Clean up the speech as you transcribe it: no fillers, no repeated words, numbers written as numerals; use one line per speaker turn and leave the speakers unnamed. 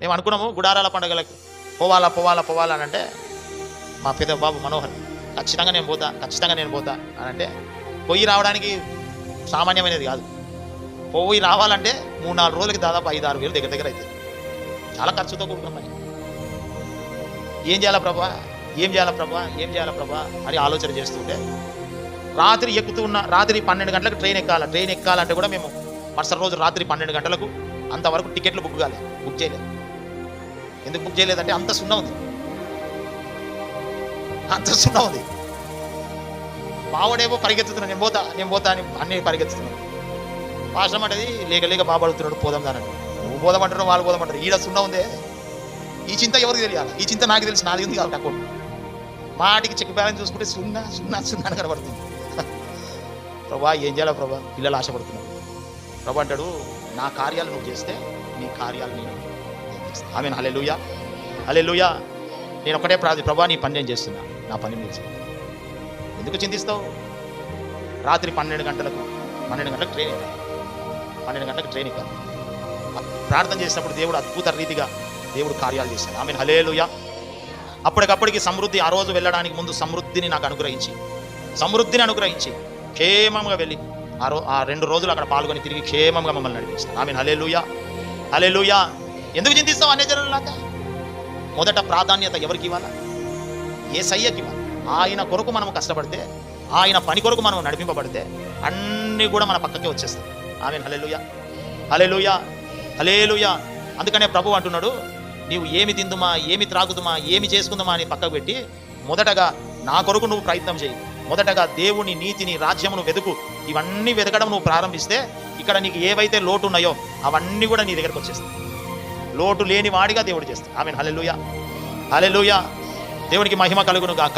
మేము అనుకున్నాము గుడారాల పండుగలకు పోవాలా అని అంటే మా పెద్ద బాబు మనోహర్ ఖచ్చితంగా నేను పోతా అని అంటే పోయి రావడానికి సామాన్యమైనది కాదు. పోయి రావాలంటే 3-4 రోజులకి దాదాపు 5-6 వేలు దగ్గర అవుతుంది. చాలా ఖర్చుతో కూడుకున్న పని. ఏం చేయాలా ప్రభా అని ఆలోచన చేస్తుంటే రాత్రి రాత్రి 12 గంటలకు ట్రైన్ ఎక్కాలంటే కూడా మేము మరుసటి రోజు రాత్రి 12 గంటలకు అంతవరకు టికెట్లు బుక్ చేయలేదు. ఎందుకు బుక్ చేయలేదంటే అంత సున్నా ఉంది. బావడేమో పరిగెత్తుతున్నాడు, నేను పోతా అని అన్ని పరిగెత్తుతున్నాడు. పాశ్రం అంటది లేక బాబు అడుగుతున్నాడు పోదాం దానండి. నువ్వు పోదామంటారు, వాళ్ళు పోదామంటారు. ఈడ సున్నా ఉందే. ఈ చింత ఎవరికి తెలియాలి? ఈ చింత నాకు తెలిసి నాది ఉంది కాబట్టి అకౌంట్ మాటికి చెక్ బ్యాలెన్స్ చూసుకుంటే సున్నా అని కనబడుతుంది. ప్రభా ఏం చేయాలా ప్రభా? పిల్లలు ఆశపడుతున్నారు. ప్రభా అంటాడు నా కార్యాలు నువ్వు చేస్తే నీ కార్యాలు నేను చేస్తాను. ఆమేన్. హల్లెలూయా. నేను ఒకటే ప్రభా నీ పని నేను చేస్తున్నా, నా పని మీరు చేయండి. ఎందుకు చింతిస్తావు? రాత్రి 12 గంటలకు ట్రైన్ ఎక్కాలి. 12 గంటలకు ట్రైన్ ఎక్కాలి. ప్రార్థన చేసినప్పుడు దేవుడు అద్భుత రీతిగా దేవుడు కార్యాలు చేశాడు. ఆమేన్. హల్లెలూయా. అప్పటికప్పటికి సమృద్ధి, ఆ రోజు వెళ్ళడానికి ముందు సమృద్ధిని నాకు అనుగ్రహించి క్షేమంగా వెళ్ళి ఆ 2 రోజులు అక్కడ పాల్గొని తిరిగి క్షేమంగా మమ్మల్ని నడిపిస్తాను. ఆమేన్. హల్లెలూయా. ఎందుకు చింతిస్తావు అనే జనులాగా? మొదట ప్రాధాన్యత ఎవరికి ఇవ్వాలా? యేసయ్యకి ఇవ్వాలి. ఆయన కొరకు మనం కష్టపడితే, ఆయన పని కొరకు మనం నడిపింపబడితే అన్నీ కూడా మన పక్కకే వచ్చేస్తాయి. ఆమేన్. హల్లెలూయా. అందుకనే ప్రభు అంటున్నాడు, నీవు ఏమి తిందుమా, ఏమి త్రాగుదుమా, ఏమి చేసుకుందామా అని పక్కకు పెట్టి మొదటగా నా కొరకు నువ్వు ప్రయత్నం చేయి. మొదటగా దేవుని నీతిని, రాజ్యమును వెతుకు. ఇవన్నీ వెతకడం నువ్వు ప్రారంభిస్తే ఇక్కడ నీకు ఏవైతే లోటు ఉన్నాయో అవన్నీ కూడా నీ దగ్గరకు వచ్చేస్తాయి. లోటు లేని వాడిగా దేవుడు చేస్తాడు. ఆమేన్. హల్లెలూయా. దేవునికి మహిమ కలుగును గాక.